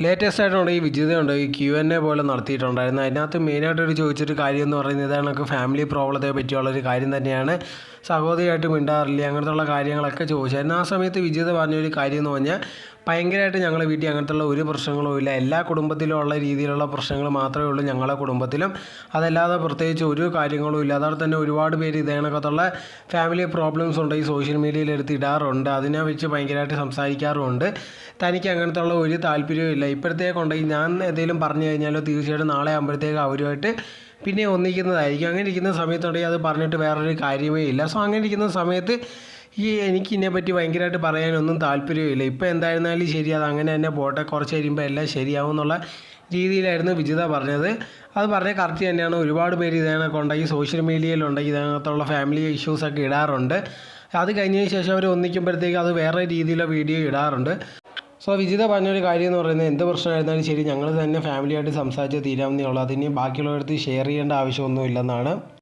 Latest ആയിട്ടുണ്ട് ഈ വിജിതയുണ്ട് ഈ Q&A പോലെ നടത്തിയിട്ടുണ്ടായിരുന്നു. അതിനകത്ത് മെയിനായിട്ടൊരു ചോദിച്ചൊരു കാര്യം എന്ന് പറയുന്നത് ഇതാണ്, ഫാമിലി പ്രോബ്ലത്തെ പറ്റിയുള്ളൊരു കാര്യം തന്നെയാണ്. സഹോദരിയായിട്ട് മിണ്ടാറില്ല, അങ്ങനത്തുള്ള കാര്യങ്ങളൊക്കെ ചോദിച്ചായിരുന്നു. ആ സമയത്ത് വിജിത പറഞ്ഞൊരു കാര്യം എന്ന് പറഞ്ഞാൽ ഭയങ്കരമായിട്ട് ഞങ്ങളുടെ വീട്ടിൽ അങ്ങനത്തുള്ള ഒരു പ്രശ്നങ്ങളും ഇല്ല, എല്ലാ കുടുംബത്തിലും ഉള്ള രീതിയിലുള്ള പ്രശ്നങ്ങൾ മാത്രമേ ഉള്ളൂ ഞങ്ങളുടെ കുടുംബത്തിലും, അതല്ലാതെ പ്രത്യേകിച്ച് ഒരു കാര്യങ്ങളും ഇല്ല. അതുപോലെ തന്നെ ഒരുപാട് പേര് ഇതേണക്കത്തുള്ള ഫാമിലി പ്രോബ്ലംസ് ഉണ്ട് ഈ സോഷ്യൽ മീഡിയയിൽ എടുത്ത് ഇടാറുണ്ട്, അതിനെ വെച്ച് ഭയങ്കരമായിട്ട് സംസാരിക്കാറുമുണ്ട്. തനിക്ക് അങ്ങനത്തുള്ള ഒരു താല്പര്യവും ഇല്ല. ഇപ്പോഴത്തേക്കുണ്ടെങ്കിൽ ഞാൻ എന്തെങ്കിലും പറഞ്ഞു കഴിഞ്ഞാലോ തീർച്ചയായിട്ടും നാളെ ആകുമ്പോഴത്തേക്ക് അവരുമായിട്ട് പിന്നെ ഒന്നിക്കുന്നതായിരിക്കും. അങ്ങനെ ഇരിക്കുന്ന സമയത്തുണ്ടെങ്കിൽ അത് പറഞ്ഞിട്ട് വേറൊരു കാര്യമേ ഇല്ല. സോ അങ്ങനെ ഇരിക്കുന്ന സമയത്ത് എനിക്ക് ഇതിനെപ്പറ്റി ഭയങ്കരമായിട്ട് പറയാനൊന്നും താല്പര്യമില്ല. ഇപ്പോൾ എന്തായിരുന്നാലും ശരി, അത് അങ്ങനെ തന്നെ പോട്ടെ, കുറച്ച് കഴിയുമ്പോൾ എല്ലാം ശരിയാവും എന്നുള്ള രീതിയിലായിരുന്നു വിജിത പറഞ്ഞത്. അത് പറഞ്ഞാൽ കറക്റ്റ് തന്നെയാണ്. ഒരുപാട് പേര് ഇതിനൊക്കെ ഉണ്ടെങ്കിൽ സോഷ്യൽ മീഡിയയിലുണ്ടെങ്കിൽ ഇതിനകത്തുള്ള ഫാമിലി ഇഷ്യൂസൊക്കെ ഇടാറുണ്ട്. അത് കഴിഞ്ഞതിന് ശേഷം അവർ ഒന്നിക്കുമ്പോഴത്തേക്ക് അത് വേറെ രീതിയിലുള്ള വീഡിയോ ഇടാറുണ്ട്. സോ വിജിത പറഞ്ഞൊരു കാര്യം എന്ന് പറയുന്നത് എന്ത് പ്രശ്നമായിരുന്നാലും ശരി ഞങ്ങൾ തന്നെ ഫാമിലിയായിട്ട് സംസാരിച്ച് തീരാവുന്നേ ഉള്ളൂ, അതിന് ബാക്കിയുള്ളവരടുത്ത് ഷെയർ ചെയ്യേണ്ട ആവശ്യമൊന്നും ഇല്ലെന്നാണ്.